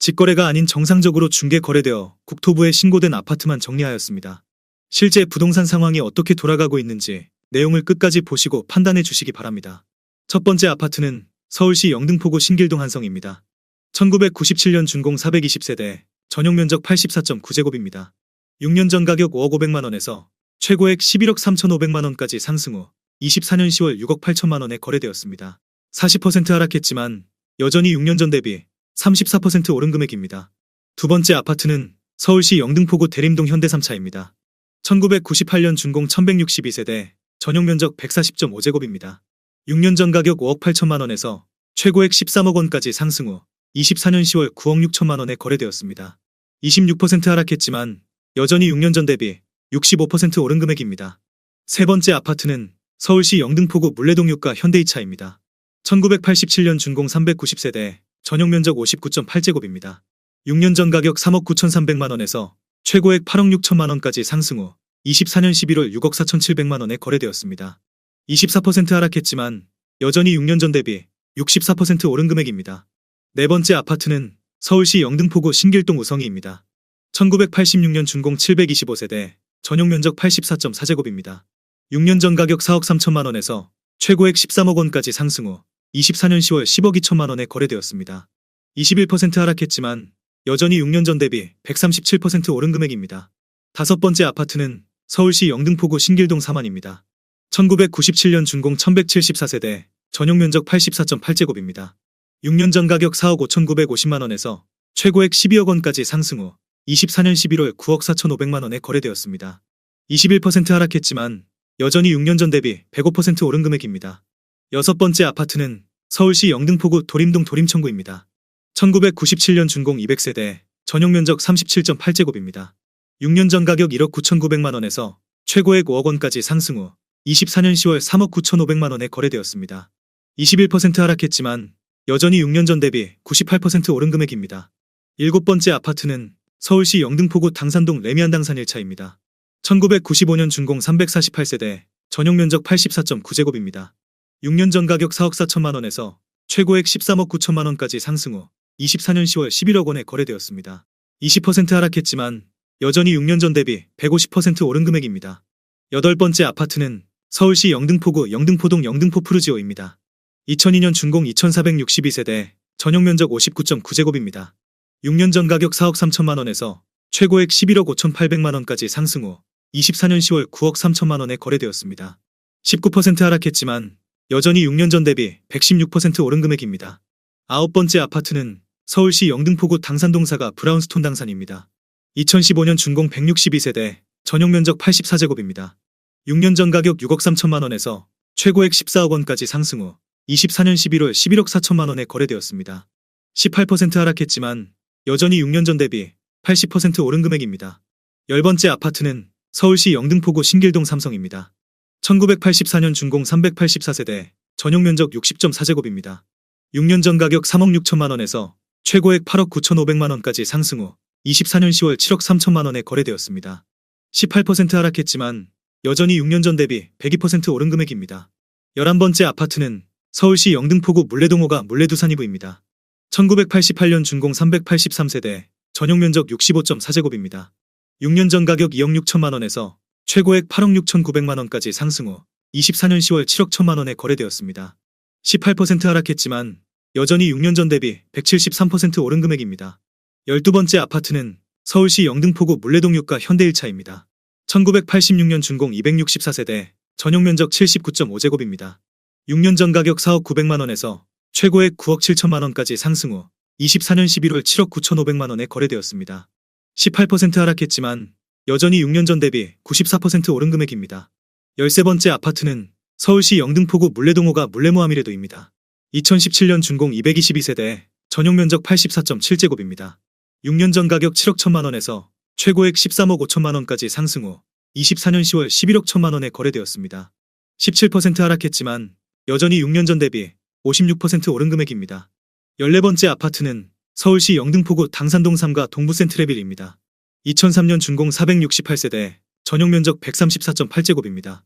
직거래가 아닌 정상적으로 중개 거래되어 국토부에 신고된 아파트만 정리하였습니다. 실제 부동산 상황이 어떻게 돌아가고 있는지 내용을 끝까지 보시고 판단해 주시기 바랍니다. 첫 번째 아파트는 서울시 영등포구 신길동 한성입니다. 1997년 준공 420세대, 전용면적 84.9제곱입니다. 6년 전 가격 5억 500만원에서 최고액 11억 3,500만원까지 상승 후 24년 10월 6억 8천만원에 거래되었습니다. 40% 하락했지만 여전히 6년 전 대비 34% 오른 금액입니다. 두 번째 아파트는 서울시 영등포구 대림동 현대3차입니다. 1998년 준공 1162세대, 전용면적 140.5제곱입니다. 6년 전 가격 5억 8천만원에서 최고액 13억 원까지 상승 후 24년 10월 9억 6천만원에 거래되었습니다. 26% 하락했지만 여전히 6년 전 대비 65% 오른 금액입니다. 세 번째 아파트는 서울시 영등포구 물레동 유가 현대2차입니다. 1987년 준공 390세대, 전용면적 59.8제곱입니다. 6년 전 가격 3억 9,300만원에서 최고액 8억 6천만원까지 상승 후 24년 11월 6억 4,700만원에 거래되었습니다. 24% 하락했지만 여전히 6년 전 대비 64% 오른 금액입니다. 네 번째 아파트는 서울시 영등포구 신길동 우성이입니다. 1986년 준공 725세대, 전용면적 84.4제곱입니다. 6년 전 가격 4억 3천만원에서 최고액 13억 원까지 상승 후 24년 10월 10억 2천만원에 거래되었습니다. 21% 하락했지만 여전히 6년 전 대비 137% 오른 금액입니다. 다섯 번째 아파트는 서울시 영등포구 신길동 사만입니다. 1997년 준공 1174세대, 전용면적 84.8제곱입니다. 6년 전 가격 4억 5,950만원에서 최고액 12억 원까지 상승 후 24년 11월 9억 4,500만원에 거래되었습니다. 21% 하락했지만 여전히 6년 전 대비 105% 오른 금액입니다. 여섯 번째 아파트는 서울시 영등포구 도림동 도림천구입니다. 1997년 준공 200세대, 전용면적 37.8제곱입니다. 6년 전 가격 1억 9,900만원에서 최고액 5억 원까지 상승 후 24년 10월 3억 9,500만원에 거래되었습니다. 21% 하락했지만 여전히 6년 전 대비 98% 오른 금액입니다. 일곱 번째 아파트는 서울시 영등포구 당산동 레미안 당산 1차입니다. 1995년 준공 348세대, 전용면적 84.9제곱입니다. 6년 전 가격 4억 4천만원에서 최고액 13억 9천만원까지 상승 후 24년 10월 11억 원에 거래되었습니다. 20% 하락했지만 여전히 6년 전 대비 150% 오른 금액입니다. 여덟 번째 아파트는 서울시 영등포구 영등포동 영등포 푸르지오입니다. 2002년 준공 2462세대, 전용면적 59.9제곱입니다. 6년 전 가격 4억 3천만원에서 최고액 11억 5,800만원까지 상승 후 24년 10월 9억 3천만원에 거래되었습니다. 19% 하락했지만 여전히 6년 전 대비 116% 오른 금액입니다. 아홉 번째 아파트는 서울시 영등포구 당산동사가 브라운스톤 당산입니다. 2015년 준공 162세대, 전용면적 84제곱입니다. 6년 전 가격 6억 3천만원에서 최고액 14억 원까지 상승 후 24년 11월 11억 4천만원에 거래되었습니다. 18% 하락했지만 여전히 6년 전 대비 80% 오른 금액입니다. 열 번째 아파트는 서울시 영등포구 신길동 삼성입니다. 1984년 준공 384세대, 전용면적 60.4제곱입니다. 6년 전 가격 3억 6천만원에서 최고액 8억 9,500만원까지 상승 후 24년 10월 7억 3천만원에 거래되었습니다. 18% 하락했지만 여전히 6년 전 대비 102% 오른 금액입니다. 11번째 아파트는 서울시 영등포구 물레동호가 물레두산이부입니다. 1988년 준공 383세대, 전용면적 65.4제곱입니다. 6년 전 가격 2억 6천만원에서 최고액 8억 6,900만원까지 상승 후 24년 10월 7억 1천만원에 거래되었습니다. 18% 하락했지만 여전히 6년 전 대비 173% 오른 금액입니다. 12번째 아파트는 서울시 영등포구 물레동 유가 현대1차입니다. 1986년 준공 264세대, 전용면적 79.5제곱입니다. 6년 전 가격 4억 900만원에서 최고액 9억 7천만원까지 상승 후 24년 11월 7억 9,500만원에 거래되었습니다. 18% 하락했지만 여전히 6년 전 대비 94% 오른 금액입니다. 13번째 아파트는 서울시 영등포구 물레동호가 물레모하미레도입니다. 2017년 준공 222세대, 전용면적 84.7제곱입니다. 6년 전 가격 7억 1천만원에서 최고액 13억 5천만원까지 상승 후 24년 10월 11억 1천만원에 거래되었습니다. 17% 하락했지만 여전히 6년 전 대비 56% 오른 금액입니다. 14번째 아파트는 서울시 영등포구 당산동 3가 동부센트레빌입니다. 2003년 준공 468세대, 전용면적 134.8제곱입니다.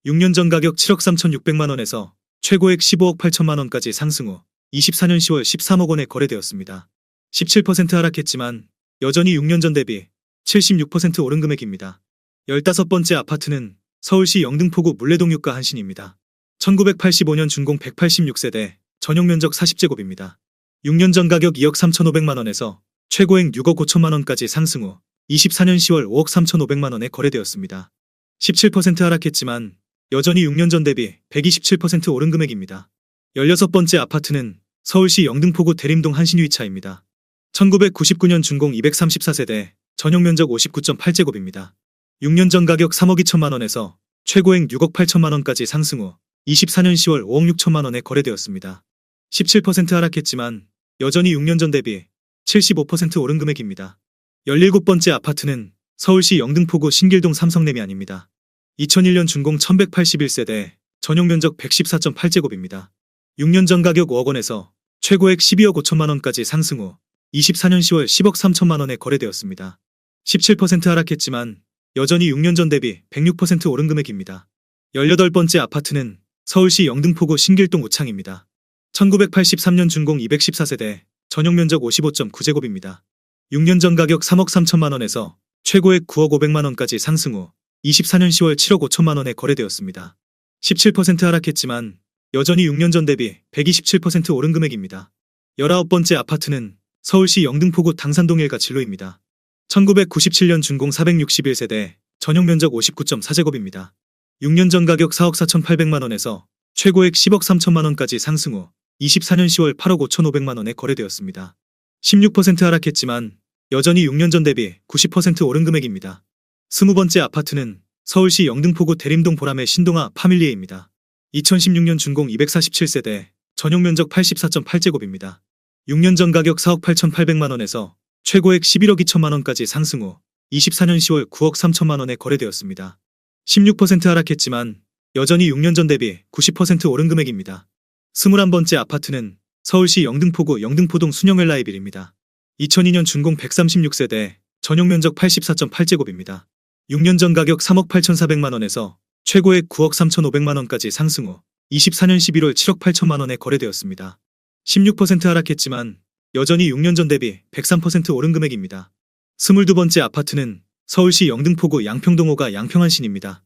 6년 전 가격 7억 3,600만원에서 최고액 15억 8천만원까지 상승 후 24년 10월 13억 원에 거래되었습니다. 17% 하락했지만 여전히 6년 전 대비 76% 오른 금액입니다. 15번째 아파트는 서울시 영등포구 물레동 유가 한신입니다. 1985년 준공 186세대, 전용 면적 40제곱입니다. 6년 전 가격 2억 3,500만 원에서 최고액 6억 5천만 원까지 상승 후 24년 10월 5억 3,500만 원에 거래되었습니다. 17% 하락했지만 여전히 6년 전 대비 127% 오른 금액입니다. 16번째 아파트는 서울시 영등포구 대림동 한신유이차입니다. 1999년 준공 234세대, 전용 면적 59.8제곱입니다. 6년 전 가격 3억 2천만 원에서 최고액 6억 8천만 원까지 상승 후 24년 10월 5억 6천만 원에 거래되었습니다. 17% 하락했지만 여전히 6년 전 대비 75% 오른 금액입니다. 17번째 아파트는 서울시 영등포구 신길동 삼성레미안입니다. 2001년 준공 1181세대, 전용 면적 114.8제곱입니다. 6년 전 가격 5억 원에서 최고액 12억 5천만 원까지 상승 후 24년 10월 10억 3천만 원에 거래되었습니다. 17% 하락했지만 여전히 6년 전 대비 106% 오른 금액입니다. 18번째 아파트는 서울시 영등포구 신길동 우창입니다. 1983년 준공 214세대, 전용 면적 55.9제곱입니다. 6년 전 가격 3억 3천만 원에서 최고액 9억 5백만 원까지 상승 후 24년 10월 7억 5천만 원에 거래되었습니다. 17% 하락했지만 여전히 6년 전 대비 127% 오른 금액입니다. 19번째 아파트는 서울시 영등포구 당산동 일가 진로입니다. 1997년 준공 461세대, 전용 면적 59.4제곱입니다. 6년 전 가격 4억 4,800만 원에서 최고액 10억 3천만 원까지 상승 후 24년 10월 8억 5,500만 원에 거래되었습니다. 16% 하락했지만 여전히 6년 전 대비 90% 오른 금액입니다. 20번째 아파트는 서울시 영등포구 대림동 보람의 신동아 파밀리에입니다. 2016년 준공 247세대, 전용 면적 84.8제곱입니다. 6년 전 가격 4억 8,800만 원에서 최고액 11억 2천만 원까지 상승 후 24년 10월 9억 3천만 원에 거래되었습니다. 16% 하락했지만 여전히 6년 전 대비 90% 오른 금액입니다. 21번째 아파트는 서울시 영등포구 영등포동 순영엘라이빌입니다. 2002년 준공 136세대, 전용 면적 84.8제곱입니다. 6년 전 가격 3억 8,400만 원에서 최고액 9억 3,500만 원까지 상승 후 24년 11월 7억 8천만 원에 거래되었습니다. 16% 하락했지만 여전히 6년 전 대비 103% 오른 금액입니다. 22번째 아파트는 서울시 영등포구 양평동 5가 양평한신입니다.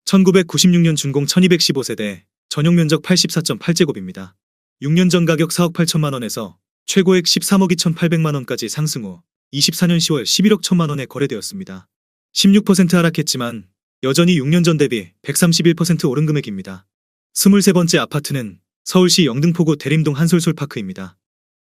1996년 준공 1215세대, 전용 면적 84.8제곱입니다. 6년 전 가격 4억 8천만 원에서 최고액 13억 2,800만 원까지 상승 후 24년 10월 11억 1천만 원에 거래되었습니다. 16% 하락했지만 여전히 6년 전 대비 131% 오른 금액입니다. 23번째 아파트는 서울시 영등포구 대림동 한솔솔파크입니다.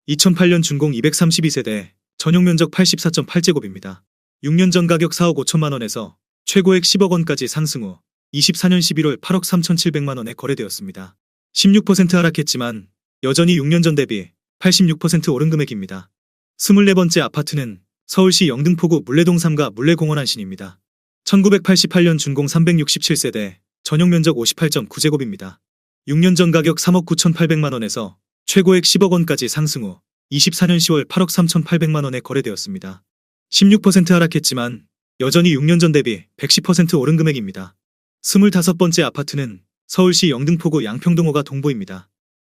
2008년 준공 232세대, 전용 면적 84.8제곱입니다. 6년 전 가격 4억 5천만 원에서 최고액 10억 원까지 상승 후 24년 11월 8억 3,700만 원에 거래되었습니다. 16% 하락했지만 여전히 6년 전 대비 86% 오른 금액입니다. 24번째 아파트는 서울시 영등포구 물레동 3가 물레공원 한신입니다. 1988년 준공 367세대, 전용 면적 58.9제곱입니다. 6년 전 가격 3억 9,800만 원에서 최고액 10억 원까지 상승 후 24년 10월 8억 3,800만 원에 거래되었습니다. 16% 하락했지만 여전히 6년 전 대비 110% 오른 금액입니다. 25번째 아파트는 서울시 영등포구 양평동 5가 동보입니다.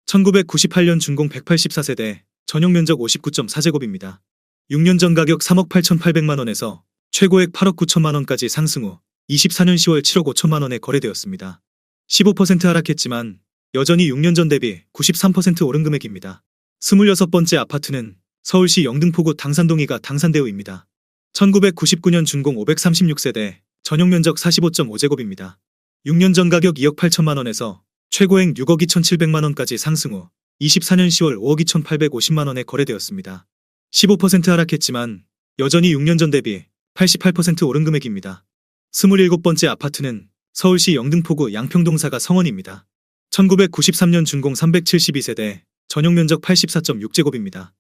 1998년 준공 184세대, 전용 면적 59.4제곱입니다. 6년 전 가격 3억 8,800만 원에서 최고액 8억 9천만 원까지 상승 후 24년 10월 7억 5천만 원에 거래되었습니다. 15% 하락했지만 여전히 6년 전 대비 93% 오른 금액입니다. 26번째 아파트는 서울시 영등포구 당산동 2가 당산대우입니다. 1999년 준공 536세대, 전용 면적 45.5제곱입니다. 6년 전 가격 2억 8천만 원에서 최고액 6억 2,700만 원까지 상승 후 24년 10월 5억 2,850만 원에 거래되었습니다. 15% 하락했지만 여전히 6년 전 대비 88% 오른 금액입니다. 27번째 아파트는 서울시 영등포구 양평동 4가 성원입니다. 1993년 준공 372세대, 전용 면적 84.6제곱입니다.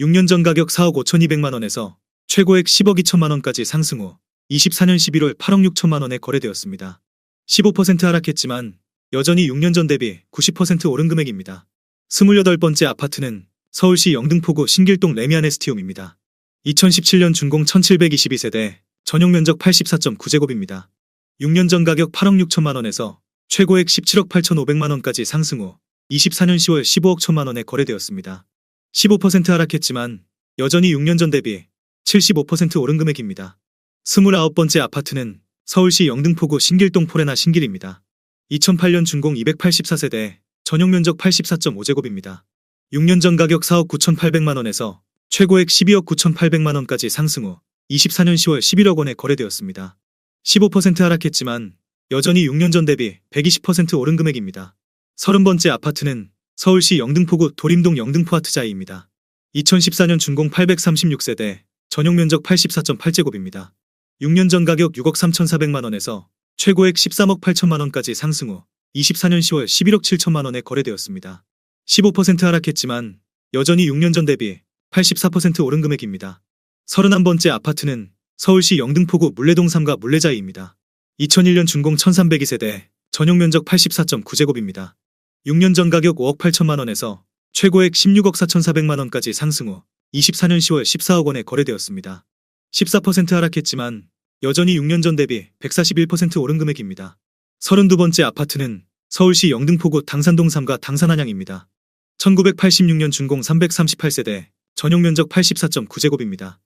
6년 전 가격 4억 5,200만 원에서 최고액 10억 2천만 원까지 상승 후 24년 11월 8억 6천만 원에 거래되었습니다. 15% 하락했지만 여전히 6년 전 대비 90% 오른 금액입니다. 28번째 아파트는 서울시 영등포구 신길동 레미안에스티움입니다. 2017년 준공 1722세대, 전용 면적 84.9제곱입니다. 6년 전 가격 8억 6천만 원에서 최고액 17억 8,500만 원까지 상승 후 24년 10월 15억 1천만 원에 거래되었습니다. 15% 하락했지만 여전히 6년 전 대비 75% 오른 금액입니다. 29번째 아파트는 서울시 영등포구 신길동 포레나 신길입니다. 2008년 준공 284세대, 전용 면적 84.5제곱입니다. 6년 전 가격 4억 9,800만 원에서 최고액 12억 9,800만 원까지 상승 후 24년 10월 11억 원에 거래되었습니다. 15% 하락했지만 여전히 6년 전 대비 120% 오른 금액입니다. 30번째 아파트는 서울시 영등포구 도림동 영등포아트자이입니다. 2014년 준공 836세대, 전용 면적 84.8제곱입니다. 6년 전 가격 6억 3,400만 원에서 최고액 13억 8천만 원까지 상승 후 24년 10월 11억 7천만 원에 거래되었습니다. 15% 하락했지만 여전히 6년 전 대비 84% 오른 금액입니다. 31번째 아파트는 서울시 영등포구 물레동 3가 물레자이입니다. 2001년 준공 1302세대, 전용 면적 84.9제곱입니다. 6년 전 가격 5억 8천만 원에서 최고액 16억 4,400만 원까지 상승 후 24년 10월 14억 원에 거래되었습니다. 14% 하락했지만 여전히 6년 전 대비 141% 오른 금액입니다. 32번째 아파트는 서울시 영등포구 당산동 3가 당산한양입니다. 1986년 준공 338세대, 전용 면적 84.9제곱입니다.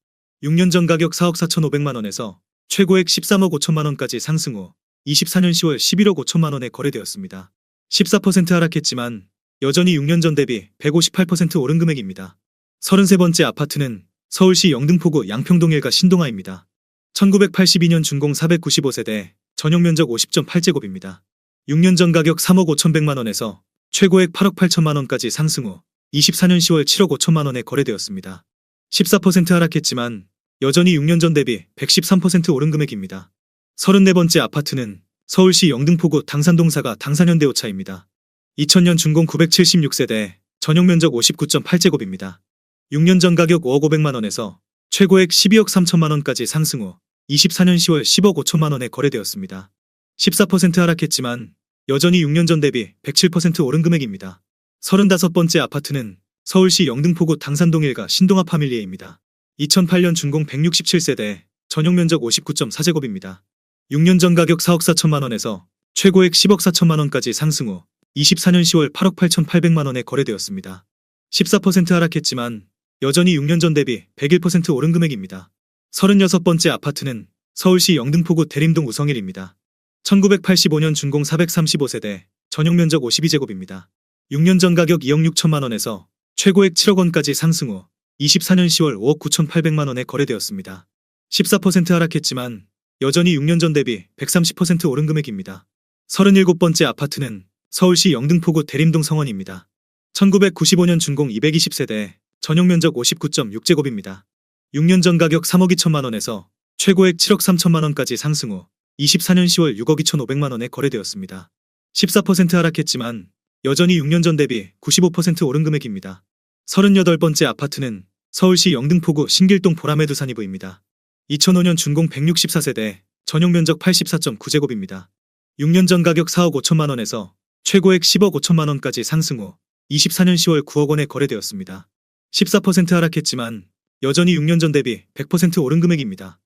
6년 전 가격 4억 4,500만 원에서 최고액 13억 5천만 원까지 상승 후 24년 10월 11억 5천만 원에 거래되었습니다. 14% 하락했지만 여전히 6년 전 대비 158% 오른 금액입니다. 33번째 아파트는 서울시 영등포구 양평동 1가 신동아입니다. 1982년 준공 495세대, 전용 면적 50.8제곱입니다. 6년 전 가격 3억 5,100만 원에서 최고액 8억 8천만 원까지 상승 후 24년 10월 7억 5천만 원에 거래되었습니다. 14% 하락했지만 여전히 6년 전 대비 113% 오른 금액입니다. 34번째 아파트는 서울시 영등포구 당산동 4가 당산현대오차입니다. 2000년 준공 976세대, 전용 면적 59.8제곱입니다. 6년 전 가격 5억 500만 원에서 최고액 12억 3천만 원까지 상승 후 24년 10월 10억 5천만 원에 거래되었습니다. 14% 하락했지만 여전히 6년 전 대비 107% 오른 금액입니다. 35번째 아파트는 서울시 영등포구 당산동 1가 신동아 파밀리에입니다. 2008년 준공 167세대, 전용 면적 59.4제곱입니다. 6년 전 가격 4억 4천만 원에서 최고액 10억 4천만 원까지 상승 후 24년 10월 8억 8,800만 원에 거래되었습니다. 14% 하락했지만 여전히 6년 전 대비 101% 오른 금액입니다. 36번째 아파트는 서울시 영등포구 대림동 우성일입니다. 1985년 준공 435세대, 전용 면적 52제곱입니다. 6년 전 가격 2억 6천만 원에서 최고액 7억 원까지 상승 후 24년 10월 5억 9,800만 원에 거래되었습니다. 14% 하락했지만 여전히 6년 전 대비 130% 오른 금액입니다. 37번째 아파트는 서울시 영등포구 대림동 성원입니다. 1995년 준공 220세대, 전용 면적 59.6제곱입니다. 6년 전 가격 3억 2천만 원에서 최고액 7억 3천만 원까지 상승 후 24년 10월 6억 2,500만 원에 거래되었습니다. 14% 하락했지만 여전히 6년 전 대비 95% 오른 금액입니다. 38번째 아파트는 서울시 영등포구 신길동 보라매두산이브입니다. 2005년 준공 164세대, 전용 면적 84.9제곱입니다. 6년 전 가격 4억 5천만 원에서 최고액 10억 5천만 원까지 상승 후 24년 10월 9억 원에 거래되었습니다. 14% 하락했지만 여전히 6년 전 대비 100% 오른 금액입니다.